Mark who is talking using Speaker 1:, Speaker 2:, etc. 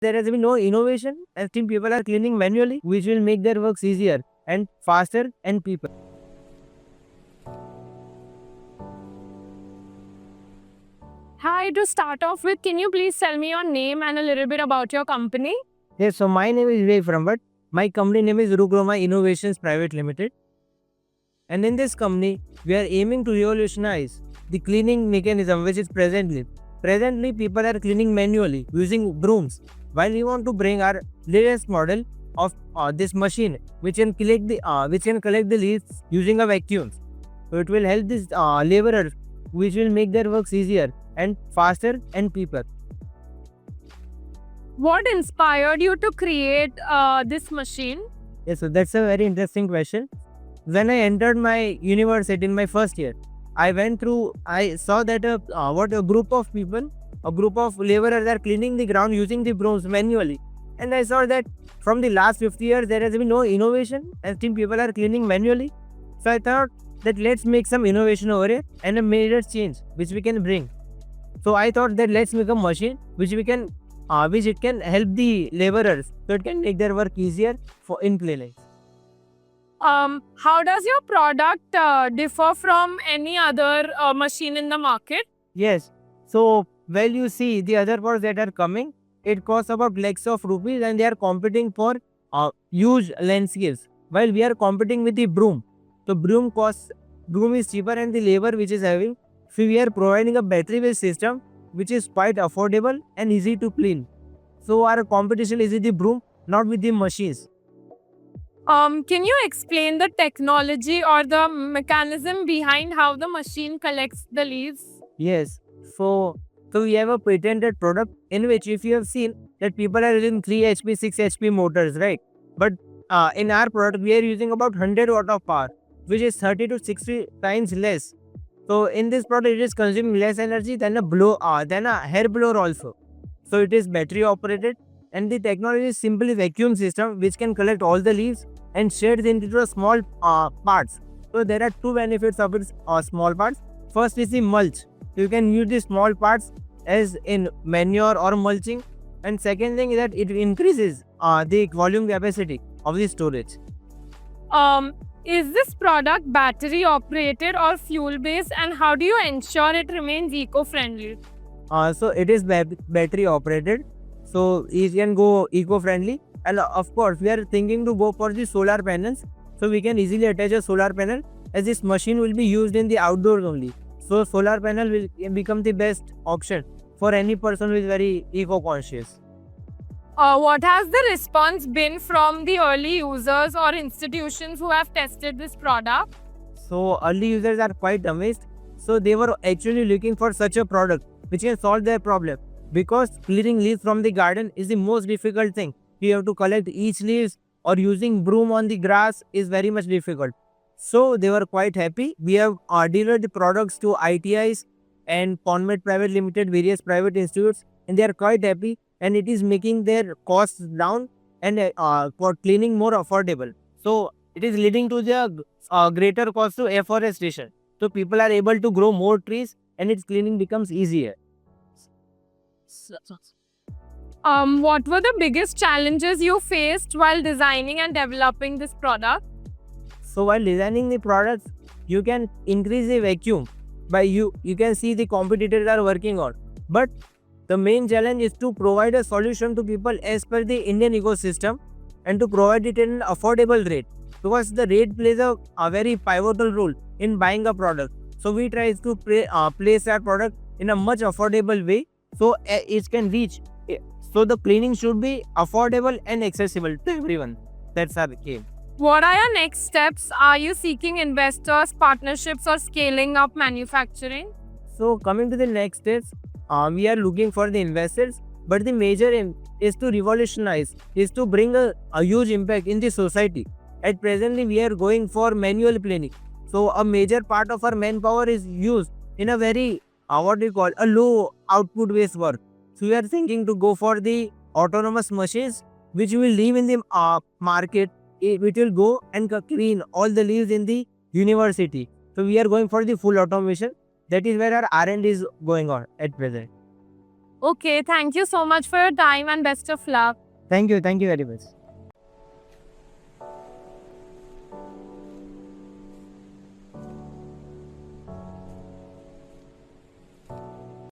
Speaker 1: there has been no innovation, and still people are cleaning manually, which will make their works easier and faster and people.
Speaker 2: Hi, to start off with, can you please tell me your name and a little bit about your company?
Speaker 1: Yes, so my name is Vivek Rambat. My company name is Rugroma Innovations Private Limited. And in this company, we are aiming to revolutionize the cleaning mechanism which is presently. Presently, people are cleaning manually using brooms, while we want to bring our latest model of this machine which can collect the leaves using a vacuum. So it will help these laborers, which will make their works easier and faster and cheaper.
Speaker 2: What inspired you to create this machine?
Speaker 1: Yes, so that's a very interesting question. When I entered my university in my first year, I saw that a group of people, a group of laborers are cleaning the ground using the brooms manually. And I saw that from the last 50 years, there has been no innovation and still people are cleaning manually. So I thought that let's make some innovation over it and a major change which we can bring. So I thought that let's make a machine which it can help the laborers so it can make their work easier for in cleaning.
Speaker 2: How does your product differ from any other machine in the market?
Speaker 1: Yes. So, well, you see, the other products that are coming, it costs about lakhs of rupees and they are competing for huge landscapes. While we are competing with the broom. So, broom is cheaper and the labor which is having. So, we are providing a battery based system which is quite affordable and easy to clean. So, our competition is with the broom, not with the machines.
Speaker 2: Can you explain the technology or the mechanism behind how the machine collects the leaves?
Speaker 1: Yes. So we have a patented product in which if you have seen that people are using 3 HP, 6 HP motors, right? But in our product, we are using about 100 watt of power, which is 30 to 60 times less. So in this product, it is consuming less energy than a hair blower also. So it is battery operated, and the technology is simply vacuum system which can collect all the leaves and shade it into a small parts. So there are two benefits of its small parts. First is the mulch. You can use the small parts as in manure or mulching. And second thing is that it increases the volume capacity of the storage.
Speaker 2: Is this product battery operated or fuel based, and how do you ensure it remains eco friendly?
Speaker 1: So it is battery operated, so it can go eco friendly. And of course, we are thinking to go for the solar panels, so we can easily attach a solar panel as this machine will be used in the outdoors only. So solar panel will become the best option for any person who is very eco conscious.
Speaker 2: What has the response been from the early users or institutions who have tested this product?
Speaker 1: So early users are quite amazed. So they were actually looking for such a product which can solve their problem, because clearing leaves from the garden is the most difficult thing. You have to collect each leaves, or using broom on the grass is very much difficult. So they were quite happy. We have delivered the products to ITIs and Conmed Private Limited, various private institutes, and they are quite happy. And it is making their costs down and for cleaning more affordable. So it is leading to the greater cost to afforestation. So people are able to grow more trees and its cleaning becomes easier.
Speaker 2: What were the biggest challenges you faced while designing and developing this product?
Speaker 1: So while designing the products, you can increase the vacuum by you can see the competitors are working on. But the main challenge is to provide a solution to people as per the Indian ecosystem and to provide it in an affordable rate, because the rate plays a very pivotal role in buying a product. So we try to place our product in a much affordable way so it can reach. So the cleaning should be affordable and accessible to everyone. That's our aim.
Speaker 2: What are your next steps? Are you seeking investors, partnerships, or scaling up manufacturing?
Speaker 1: So coming to the next steps, we are looking for the investors, but the major aim is to revolutionize, is to bring a huge impact in the society. At presently, we are going for manual cleaning. So a major part of our manpower is used in a very what we call a low output based work. So we are thinking to go for the autonomous machines which will live in the market. It will go and clean all the leaves in the university. So we are going for the full automation. That is where our R&D is going on at present.
Speaker 2: Okay, thank you so much for your time and best of luck.
Speaker 1: Thank you very much.